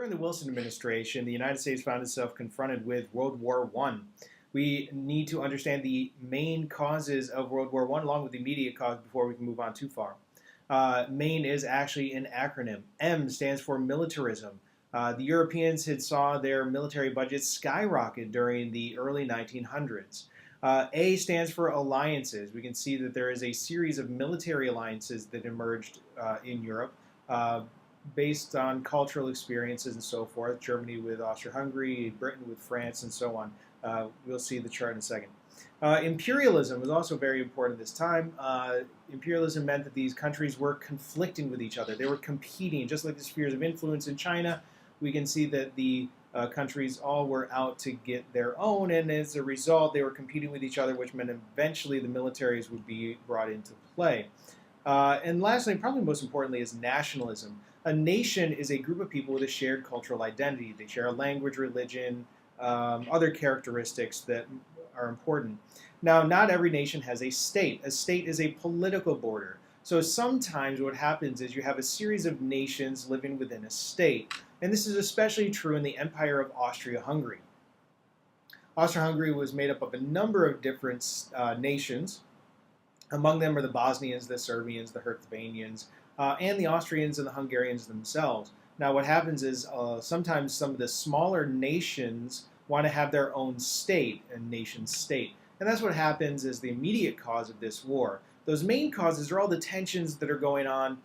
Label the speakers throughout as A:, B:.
A: During the Wilson administration, the United States found itself confronted with World War I. We need to understand the main causes of World War I along with the immediate cause before we can move on too far. MAIN is actually an acronym. M stands for militarism. The Europeans had saw their military budgets skyrocket during the early 1900s. A stands for alliances. We can see that there is a series of military alliances that emerged in Europe based on cultural experiences and so forth. Germany with Austria-Hungary, Britain with France, and so on. We'll see the chart in a second. Imperialism was also very important at this time. Imperialism meant that these countries were conflicting with each other. They were competing, just like the spheres of influence in China. We can see that the countries all were out to get their own, and as a result, they were competing with each other, which meant eventually the militaries would be brought into play. And lastly, probably most importantly, is nationalism. A nation is a group of people with a shared cultural identity. They share a language, religion, other characteristics that are important. Now, not every nation has a state. A state is a political border. So sometimes what happens is you have a series of nations living within a state. And this is especially true in the Empire of Austria-Hungary. Austria-Hungary was made up of a number of different nations. Among them are the Bosnians, the Serbians, the Herzegovinians, and the Austrians and the Hungarians themselves. Now what happens is sometimes some of the smaller nations want to have their own state, a nation state. And that's what happens as the immediate cause of this war. Those main causes are all the tensions that are going on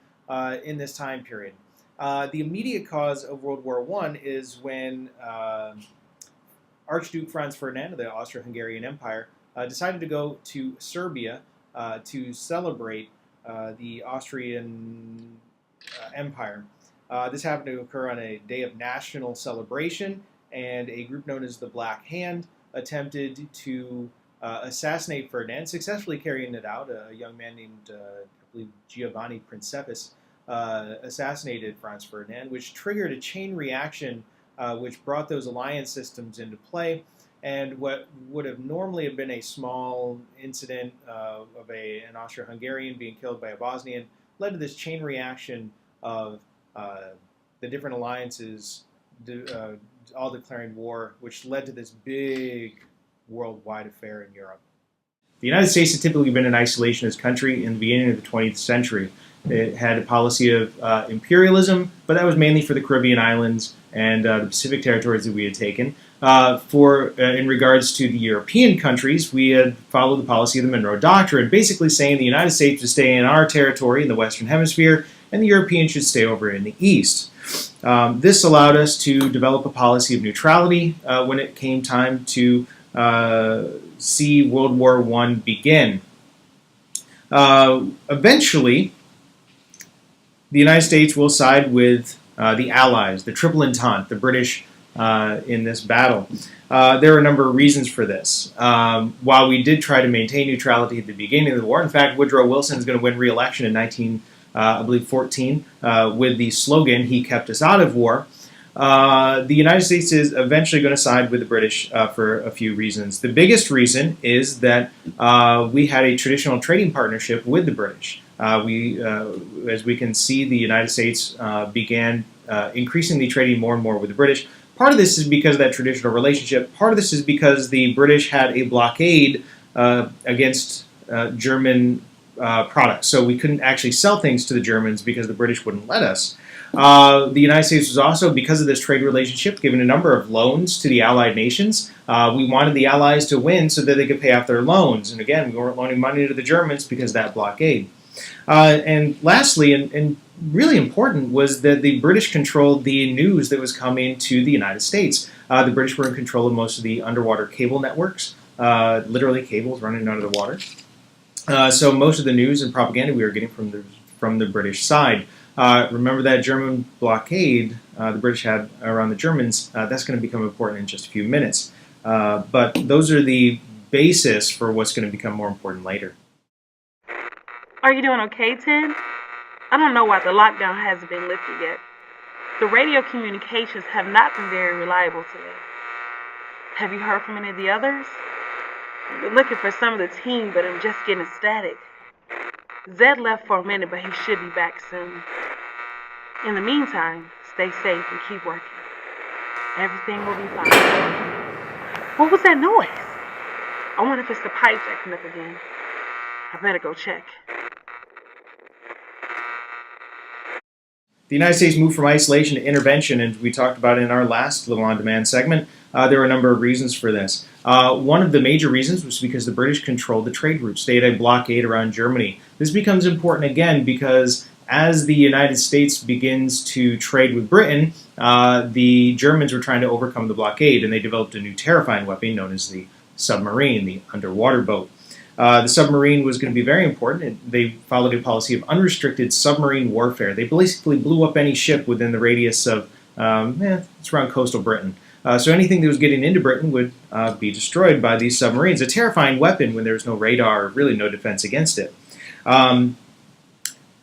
A: in this time period. The immediate cause of World War I is when Archduke Franz Ferdinand of the Austro-Hungarian Empire decided to go to Serbia to celebrate the Austrian Empire. This happened to occur on a day of national celebration, and a group known as the Black Hand attempted to assassinate Ferdinand, successfully carrying it out. A young man named, I believe, Giovanni Principis assassinated Franz Ferdinand, which triggered a chain reaction which brought those alliance systems into play. And what would have normally have been a small incident of an Austro-Hungarian being killed by a Bosnian led to this chain reaction of the different alliances all declaring war, which led to this big worldwide affair in Europe. The United States had typically been an isolationist country in the beginning of the 20th century. It had a policy of imperialism, but that was mainly for the Caribbean islands and the Pacific territories that we had taken. In regards to the European countries, we had followed the policy of the Monroe Doctrine, basically saying the United States would stay in our territory in the Western Hemisphere, and the Europeans should stay over in the East. This allowed us to develop a policy of neutrality when it came time to see World War I begin. Eventually, the United States will side with the Allies, the Triple Entente, the British, in this battle. There are a number of reasons for this. While we did try to maintain neutrality at the beginning of the war, in fact, Woodrow Wilson is going to win re-election in 1914 with the slogan, "He kept us out of war." The United States is eventually going to side with the British for a few reasons. The biggest reason is that we had a traditional trading partnership with the British. As we can see, the United States began increasingly trading more and more with the British. Part of this is because of that traditional relationship. Part of this is because the British had a blockade against German products. So we couldn't actually sell things to the Germans because the British wouldn't let us. The United States was also, because of this trade relationship, given a number of loans to the Allied nations. We wanted the Allies to win so that they could pay off their loans. And again, we weren't loaning money to the Germans because of that blockade. And lastly, and really important, was that the British controlled the news that was coming to the United States. The British were in control of most of the underwater cable networks, literally cables running under the water. So most of the news and propaganda we were getting from the British side. Remember that German blockade the British had around the Germans. That's going to become important in just a few minutes. But those are the basis for what's going to become more important later.
B: Are you doing okay, Ted? I don't know why the lockdown hasn't been lifted yet. The radio communications have not been very reliable today. Have you heard from any of the others? I've been looking for some of the team, but I'm just getting static. Zed left for a minute, but he should be back soon. In the meantime, stay safe and keep working. Everything will be fine. What was that noise? I wonder if it's the pipes acting up again. I better go check.
A: The United States moved from isolation to intervention, and we talked about it in our last Little On Demand segment. There were a number of reasons for this. One of the major reasons was because the British controlled the trade routes. They had a blockade around Germany. This becomes important again because as the United States begins to trade with Britain, the Germans were trying to overcome the blockade, and they developed a new terrifying weapon known as the submarine, the underwater boat. The submarine was going to be very important. They followed a policy of unrestricted submarine warfare. They basically blew up any ship within the radius of, it's around coastal Britain. So anything that was getting into Britain would be destroyed by these submarines. A terrifying weapon when there's no radar, really no defense against it.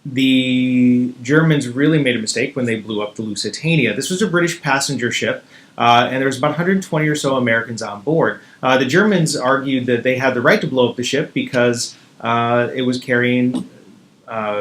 A: The Germans really made a mistake when they blew up the Lusitania. This was a British passenger ship, and there was about 120 or so Americans on board. The Germans argued that they had the right to blow up the ship because it was carrying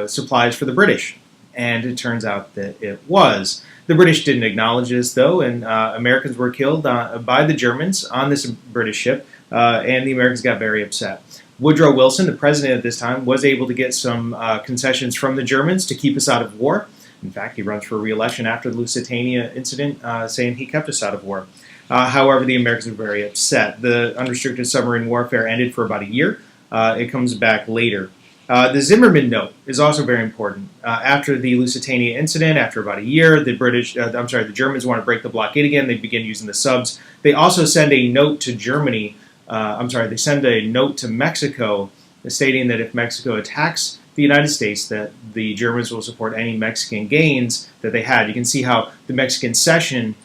A: supplies for the British, and it turns out that it was. The British didn't acknowledge this, though, and Americans were killed by the Germans on this British ship, and the Americans got very upset. Woodrow Wilson, the president at this time, was able to get some concessions from the Germans to keep us out of war. In fact, he runs for re-election after the Lusitania incident, saying he kept us out of war. However, the Americans were very upset. The unrestricted submarine warfare ended for about a year. It comes back later. The Zimmerman Note is also very important. After the Lusitania incident, after about a year, the Germans want to break the blockade again. They begin using the subs. They also send a note to Germany. They send a note to Mexico stating that if Mexico attacks the United States, that the Germans will support any Mexican gains that they had. You can see how the Mexican Cession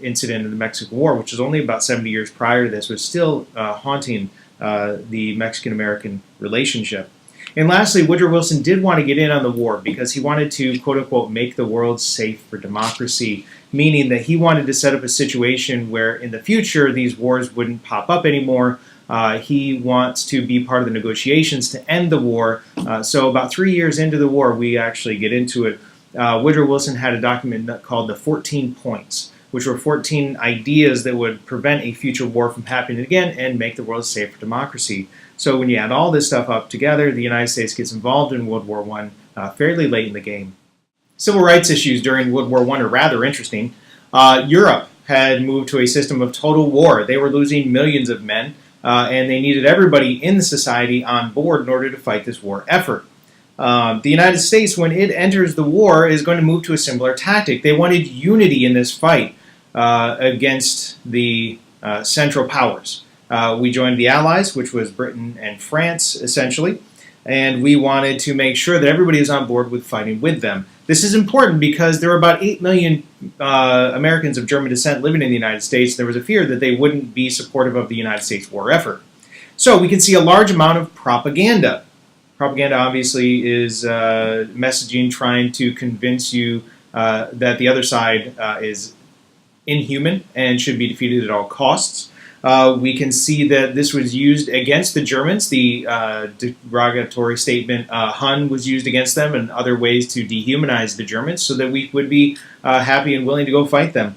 A: incident in the Mexican War, which was only about 70 years prior to this, was still haunting the Mexican-American relationship. And lastly, Woodrow Wilson did want to get in on the war because he wanted to, quote-unquote, make the world safe for democracy, meaning that he wanted to set up a situation where in the future these wars wouldn't pop up anymore. He wants to be part of the negotiations to end the war. So about 3 years into the war, we actually get into it. Woodrow Wilson had a document called the 14 Points, which were 14 ideas that would prevent a future war from happening again and make the world safe for democracy. So when you add all this stuff up together, the United States gets involved in World War I fairly late in the game. Civil rights issues during World War I are rather interesting. Europe had moved to a system of total war. They were losing millions of men, and they needed everybody in the society on board in order to fight this war effort. The United States, when it enters the war, is going to move to a similar tactic. They wanted unity in this fight against the Central Powers. We joined the Allies, which was Britain and France, essentially, and we wanted to make sure that everybody is on board with fighting with them. This is important because there were about 8 million Americans of German descent living in the United States. There was a fear that they wouldn't be supportive of the United States war effort. So we can see a large amount of propaganda. Propaganda obviously is messaging trying to convince you that the other side is inhuman and should be defeated at all costs. We can see that this was used against the Germans. The derogatory statement Hun was used against them and other ways to dehumanize the Germans so that we would be happy and willing to go fight them.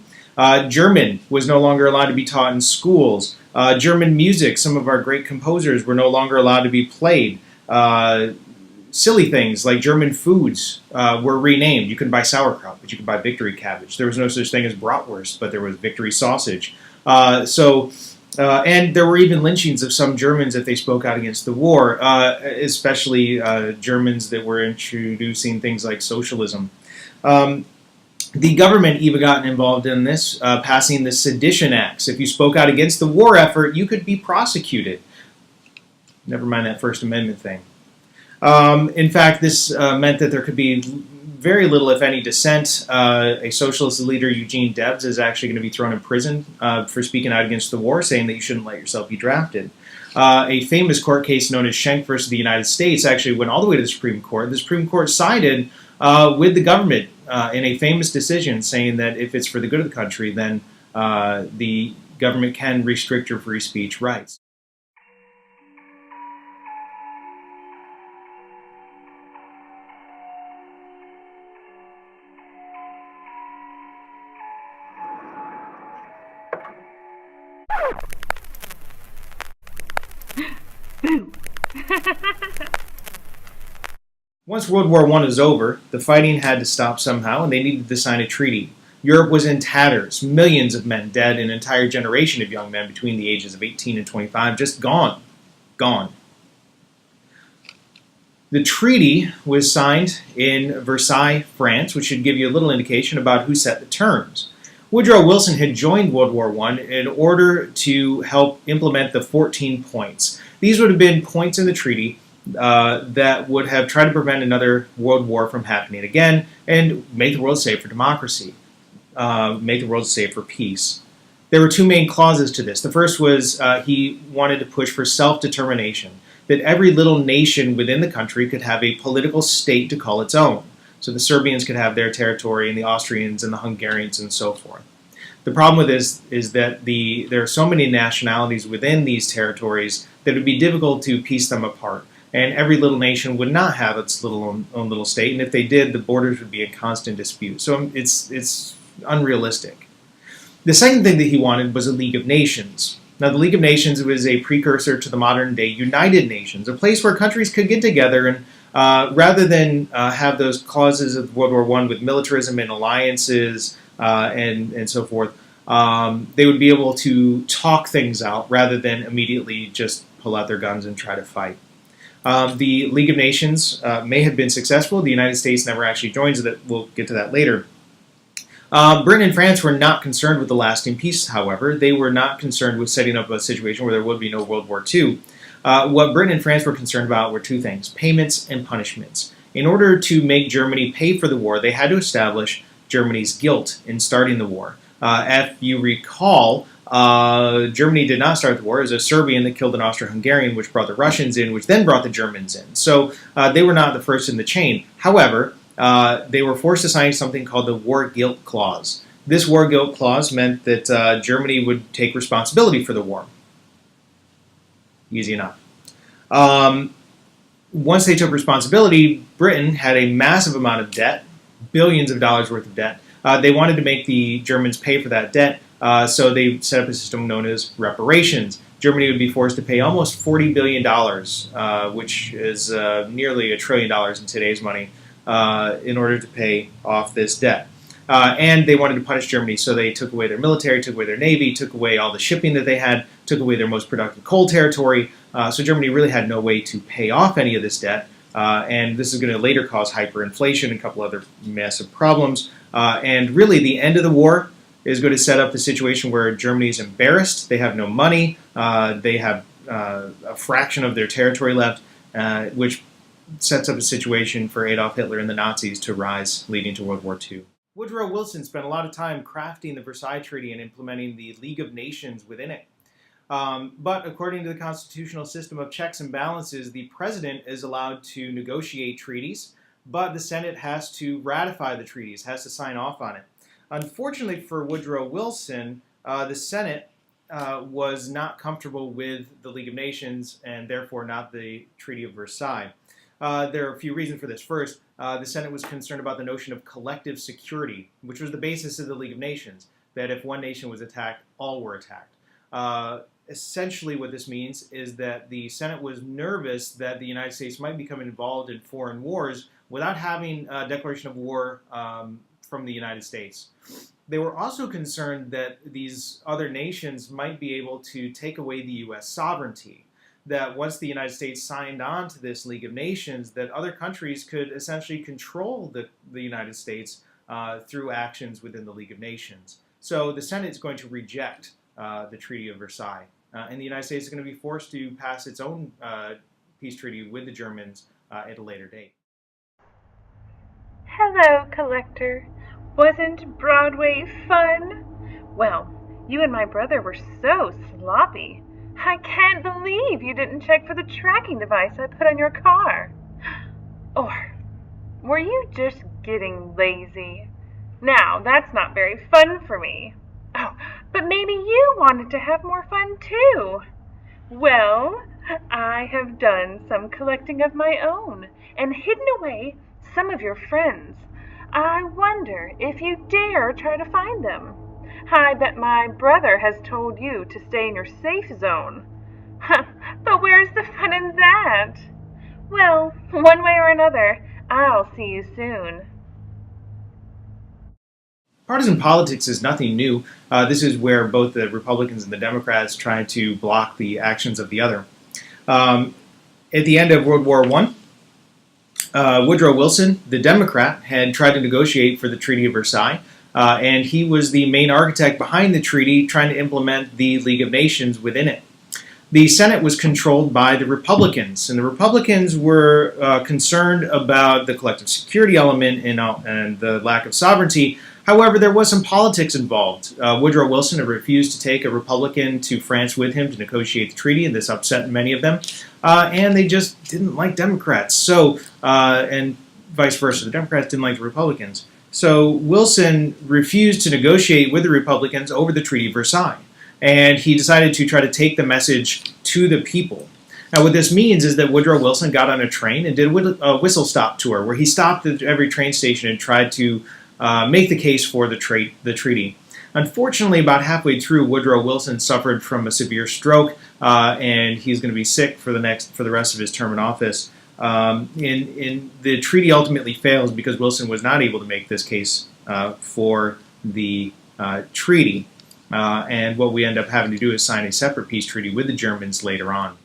A: German was no longer allowed to be taught in schools. German music, some of our great composers were no longer allowed to be played. Silly things like German foods were renamed. You couldn't buy sauerkraut, but you could buy victory cabbage. There was no such thing as bratwurst, but there was victory sausage. And there were even lynchings of some Germans if they spoke out against the war, especially Germans that were introducing things like socialism. The government even got involved in this, passing the Sedition Acts. If you spoke out against the war effort, you could be prosecuted. Never mind that First Amendment thing. In fact, this meant that there could be very little, if any, dissent. A socialist leader, Eugene Debs, is actually going to be thrown in prison for speaking out against the war, saying that you shouldn't let yourself be drafted. A famous court case known as Schenck versus the United States actually went all the way to the Supreme Court. The Supreme Court sided with the government in a famous decision, saying that if it's for the good of the country, then the government can restrict your free speech rights.
B: Boo!
A: Once World War I was over, the fighting had to stop somehow, and they needed to sign a treaty. Europe was in tatters, millions of men dead, an entire generation of young men between the ages of 18 and 25 just gone. Gone. The treaty was signed in Versailles, France, which should give you a little indication about who set the terms. Woodrow Wilson had joined World War I in order to help implement the 14 points. These would have been points in the treaty that would have tried to prevent another world war from happening again and make the world safe for democracy, make the world safe for peace. There were two main clauses to this. The first was he wanted to push for self-determination, that every little nation within the country could have a political state to call its own. So the Serbians could have their territory, and the Austrians and the Hungarians and so forth. The problem with this is that there are so many nationalities within these territories that it would be difficult to piece them apart. And every little nation would not have its own little state, and if they did, the borders would be in constant dispute. So it's unrealistic. The second thing that he wanted was a League of Nations. Now, the League of Nations was a precursor to the modern-day United Nations, a place where countries could get together and rather than have those clauses of World War I with militarism and alliances and so forth, they would be able to talk things out rather than immediately just pull out their guns and try to fight. The League of Nations may have been successful. The United States never actually joined, so that we'll get to that later. Britain and France were not concerned with the lasting peace, however. They were not concerned with setting up a situation where there would be no World War II. What Britain and France were concerned about were two things: payments and punishments. In order to make Germany pay for the war, they had to establish Germany's guilt in starting the war. If you recall, Germany did not start the war. It was a Serbian that killed an Austro-Hungarian, which brought the Russians in, which then brought the Germans in. So they were not the first in the chain. However, they were forced to sign something called the War Guilt Clause. This War Guilt Clause meant that Germany would take responsibility for the war. Easy enough. Once they took responsibility, Britain had a massive amount of debt, billions of dollars worth of debt. They wanted to make the Germans pay for that debt, so they set up a system known as reparations. Germany would be forced to pay almost $40 billion, which is nearly $1 trillion in today's money, in order to pay off this debt. And they wanted to punish Germany, so they took away their military, took away their navy, took away all the shipping that they had, took away their most productive coal territory. So Germany really had no way to pay off any of this debt. And this is going to later cause hyperinflation and a couple other massive problems. And really, the end of the war is going to set up the situation where Germany is embarrassed. They have no money. They have a fraction of their territory left, which sets up a situation for Adolf Hitler and the Nazis to rise, leading to World War II. Woodrow Wilson spent a lot of time crafting the Versailles Treaty and implementing the League of Nations within it. But according to the constitutional system of checks and balances, the president is allowed to negotiate treaties, but the Senate has to ratify the treaties, has to sign off on it. Unfortunately for Woodrow Wilson, the Senate was not comfortable with the League of Nations and therefore not the Treaty of Versailles. There are a few reasons for this. First, the Senate was concerned about the notion of collective security, which was the basis of the League of Nations, that if one nation was attacked, all were attacked. Essentially what this means is that the Senate was nervous that the United States might become involved in foreign wars without having a declaration of war from the United States. They were also concerned that these other nations might be able to take away the U.S. sovereignty, that once the United States signed on to this League of Nations, that other countries could essentially control the United States through actions within the League of Nations. So the Senate is going to reject the Treaty of Versailles. And the United States is going to be forced to pass its own peace treaty with the Germans at a later date.
B: Hello, Collector. Wasn't Broadway fun? Well, you and my brother were so sloppy. I can't believe you didn't check for the tracking device I put on your car. Or were you just getting lazy? Now, that's not very fun for me. Oh, but maybe you wanted to have more fun too. Well, I have done some collecting of my own and hidden away some of your friends. I wonder if you dare try to find them. I bet my brother has told you to stay in your safe zone. But where's the fun in that? Well, one way or another, I'll see you soon.
A: Partisan politics is nothing new. This is where both the Republicans and the Democrats try to block the actions of the other. At the end of World War I, Woodrow Wilson, the Democrat, had tried to negotiate for the Treaty of Versailles, and he was the main architect behind the treaty, trying to implement the League of Nations within it. The Senate was controlled by the Republicans, and the Republicans were concerned about the collective security element and the lack of sovereignty. However, there was some politics involved. Woodrow Wilson had refused to take a Republican to France with him to negotiate the treaty, and this upset many of them. And they just didn't like Democrats. So, and vice versa, the Democrats didn't like the Republicans. So Wilson refused to negotiate with the Republicans over the Treaty of Versailles, and he decided to try to take the message to the people. Now, what this means is that Woodrow Wilson got on a train and did a whistle-stop tour, where he stopped at every train station and tried to make the case for the treaty. Unfortunately, about halfway through, Woodrow Wilson suffered from a severe stroke, and he's going to be sick for the rest of his term in office. And the treaty ultimately fails because Wilson was not able to make this case for the treaty. And what we end up having to do is sign a separate peace treaty with the Germans later on.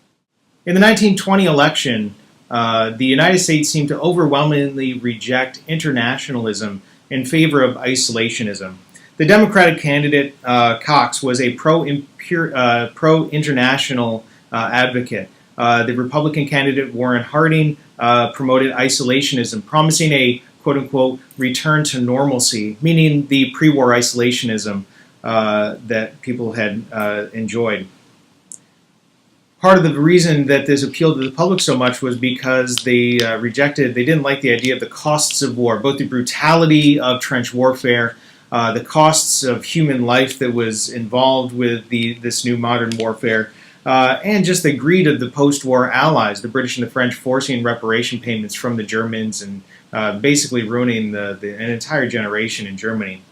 A: In the 1920 election, the United States seemed to overwhelmingly reject internationalism in favor of isolationism. The Democratic candidate, Cox, was a pro-international advocate. The Republican candidate, Warren Harding, promoted isolationism, promising a quote-unquote return to normalcy, meaning the pre-war isolationism that people had enjoyed. Part of the reason that this appealed to the public so much was because they didn't like the idea of the costs of war, both the brutality of trench warfare, the costs of human life that was involved with this new modern warfare, and just the greed of the post-war allies, the British and the French, forcing reparation payments from the Germans and basically ruining an entire generation in Germany.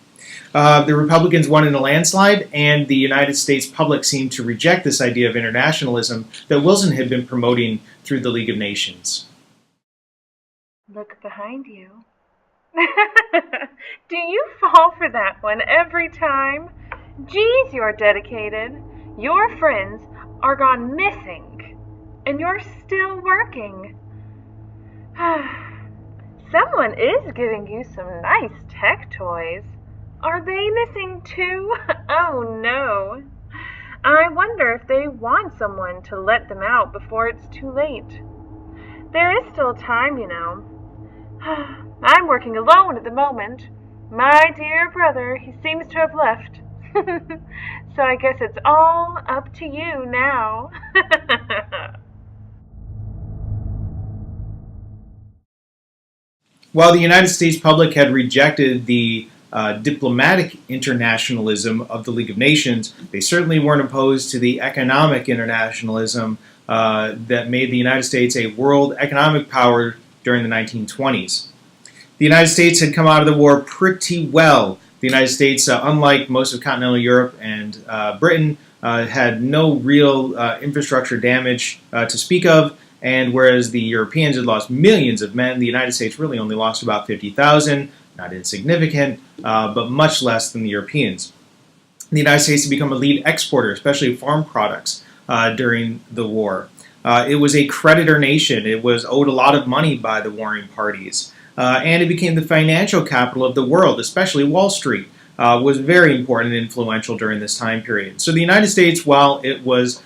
A: The Republicans won in a landslide, and the United States public seemed to reject this idea of internationalism that Wilson had been promoting through the League of Nations.
B: Look behind you. Do you fall for that one every time? Geez, you're dedicated. Your friends are gone missing, and you're still working. Someone is giving you some nice tech toys. Are they missing too? Oh no. I wonder if they want someone to let them out before it's too late. There is still time, you know. I'm working alone at the moment. My dear brother, he seems to have left. So I guess it's all up to you now.
A: While the United States public had rejected the diplomatic internationalism of the League of Nations, they certainly weren't opposed to the economic internationalism that made the United States a world economic power during the 1920s. The United States had come out of the war pretty well. The United States, unlike most of continental Europe and Britain, had no real infrastructure damage to speak of, and whereas the Europeans had lost millions of men, the United States really only lost about 50,000, not insignificant, but much less than the Europeans. The United States had become a lead exporter, especially of farm products, during the war. It was a creditor nation. It was owed a lot of money by the warring parties. And it became the financial capital of the world, especially Wall Street, was very important and influential during this time period. So the United States, while it was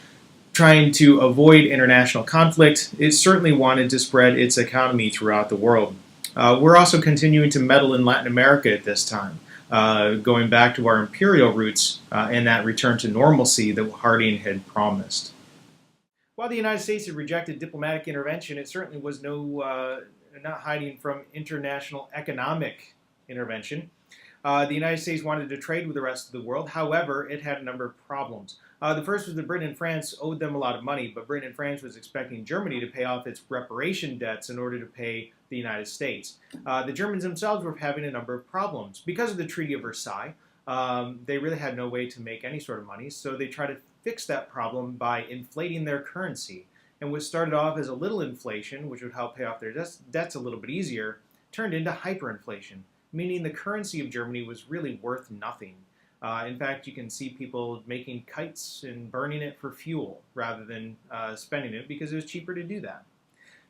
A: trying to avoid international conflict, it certainly wanted to spread its economy throughout the world. We're also continuing to meddle in Latin America at this time, going back to our imperial roots and that return to normalcy that Harding had promised. While the United States had rejected diplomatic intervention, it certainly was not hiding from international economic intervention. The United States wanted to trade with the rest of the world. However, it had a number of problems. The first was that Britain and France owed them a lot of money, but Britain and France was expecting Germany to pay off its reparation debts in order to pay the United States. The Germans themselves were having a number of problems. Because of the Treaty of Versailles, They really had no way to make any sort of money, so they tried to fix that problem by inflating their currency. And what started off as a little inflation, which would help pay off their debts a little bit easier, turned into hyperinflation, meaning the currency of Germany was really worth nothing. In fact, you can see people making kites and burning it for fuel rather than spending it because it was cheaper to do that.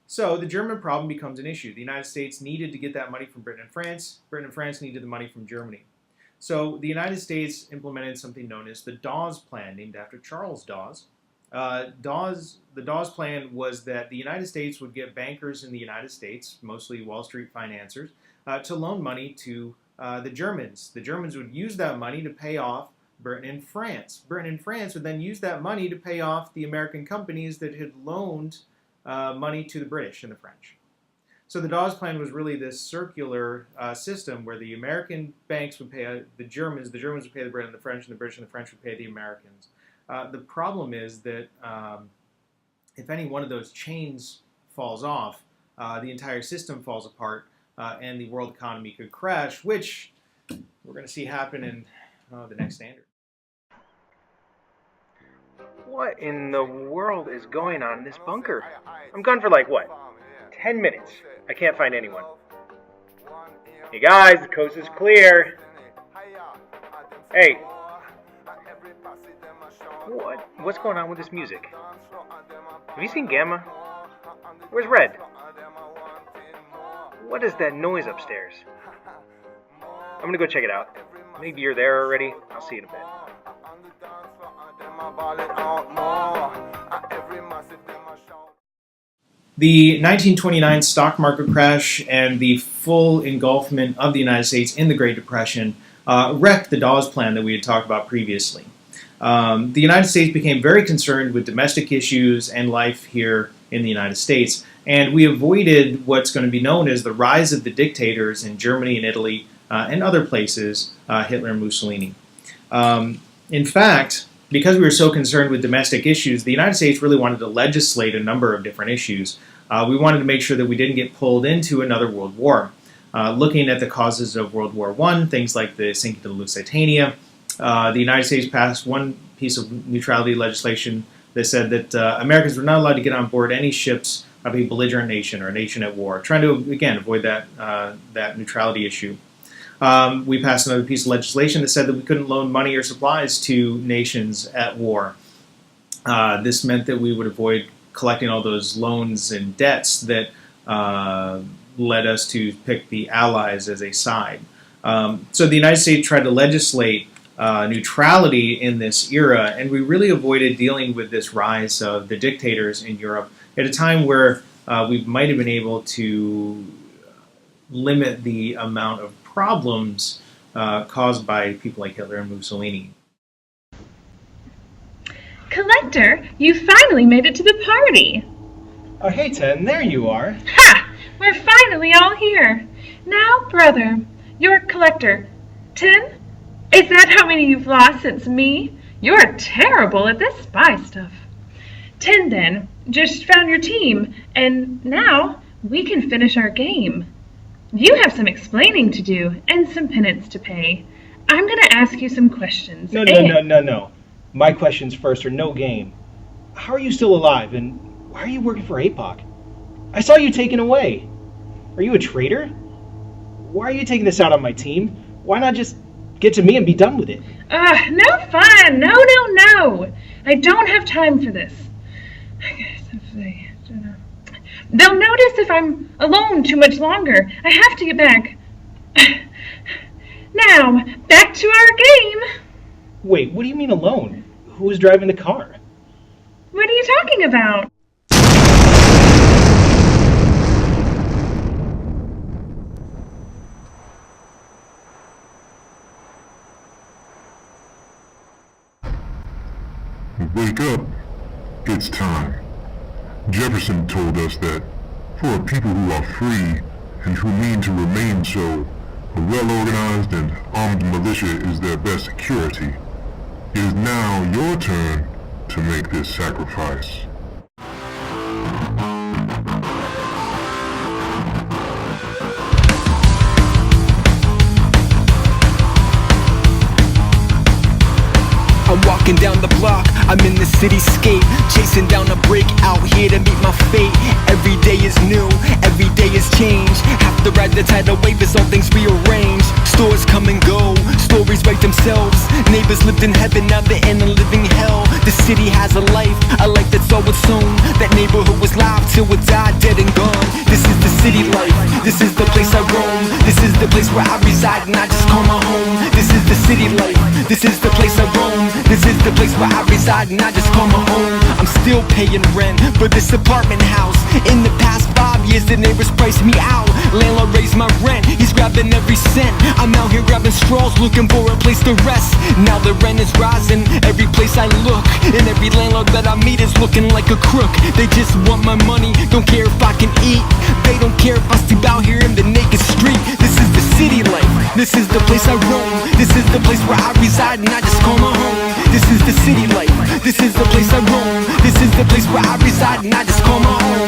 A: So the German problem becomes an issue. The United States needed to get that money from Britain and France. Britain and France needed the money from Germany. So the United States implemented something known as the Dawes Plan, named after Charles Dawes. The Dawes Plan was that the United States would get bankers in the United States, mostly Wall Street financiers, to loan money to the Germans. The Germans would use that money to pay off Britain and France. Britain and France would then use that money to pay off the American companies that had loaned money to the British and the French. So the Dawes Plan was really this circular system where the American banks would pay the Germans would pay the British and the French, and the British and the French would pay the Americans. The problem is that if any one of those chains falls off, the entire system falls apart, and the world economy could crash, which we're going to see happen in the next standard.
C: What in the world is going on in this bunker? I'm gone for like, what, 10 minutes? I can't find anyone. Hey guys, the coast is clear. Hey. What's going on with this music? Have you seen Gamma? Where's Red? What is that noise upstairs? I'm gonna go check it out. Maybe you're there already. I'll see you in a bit.
A: The 1929 stock market crash and the full engulfment of the United States in the Great Depression wrecked the Dawes Plan that we had talked about previously. The United States became very concerned with domestic issues and life here in the United States, and we avoided what's going to be known as the rise of the dictators in Germany and Italy and other places, Hitler and Mussolini. In fact, because we were so concerned with domestic issues, the United States really wanted to legislate a number of different issues. We wanted to make sure that we didn't get pulled into another world war. Looking at the causes of World War I, things like the sinking of the Lusitania, the United States passed one piece of neutrality legislation that said that Americans were not allowed to get on board any ships of a belligerent nation or a nation at war, trying to, again, avoid that neutrality issue. We passed another piece of legislation that said that we couldn't loan money or supplies to nations at war. This meant that we would avoid collecting all those loans and debts that led us to pick the Allies as a side. So the United States tried to legislate neutrality in this era, and we really avoided dealing with this rise of the dictators in Europe at a time where we might have been able to limit the amount of problems caused by people like Hitler and Mussolini.
D: Collector, you finally made it to the party!
A: Oh, hey, Ted, there you are.
D: Ha! We're finally all here. Now, brother, you're Collector 10? Is that how many you've lost since me? You're terrible at this spy stuff. 10 then, just found your team, and now we can finish our game. You have some explaining to do and some penance to pay. I'm going to ask you some questions.
C: No. My questions first are no game. How are you still alive, and why are you working for APOC? I saw you taken away. Are you a traitor? Why are you taking this out on my team? Why not just get to me and be done with it?
D: No fun. No. I don't have time for this. They'll notice if I'm alone too much longer. I have to get back. Now, back to our game.
C: Wait, what do you mean alone? Who was driving the car?
D: What are you talking about?
E: Wake up. It's time. Jefferson told us that for a people who are free and who mean to remain so, a well-organized and armed militia is their best security. It is now your turn to make this sacrifice.
F: walking down the block, I'm in the cityscape, chasing down a break, out here to meet my fate. Every day is new, every day is change. Have to ride the tidal wave as all things rearrange. Stores come and go, stories write themselves. Neighbors lived in heaven, now they're in a living hell. The city has a life that's all its own. That neighborhood was live till it died, dead and gone. This is the city life, this is the place I roam. This is the place where I reside and I just call my home. This is the city life, this is the place I roam. This is the place where I reside and I just call my home. I'm still paying rent for this apartment house. In the past 5 years the neighbors priced me out. Landlord raised my rent, he's grabbing every cent. I'm out here grabbing straws, looking for a place to rest. Now the rent is rising, every place I look, and every landlord that I meet is looking like a crook. They just want my money, don't care if I can eat. They don't care if I sleep out here in the naked street. This is the city life, this is the place I roam. This is the place where I reside and I just call my home. This is the city life, this is the place I roam. This is the place where I reside and I just call my home.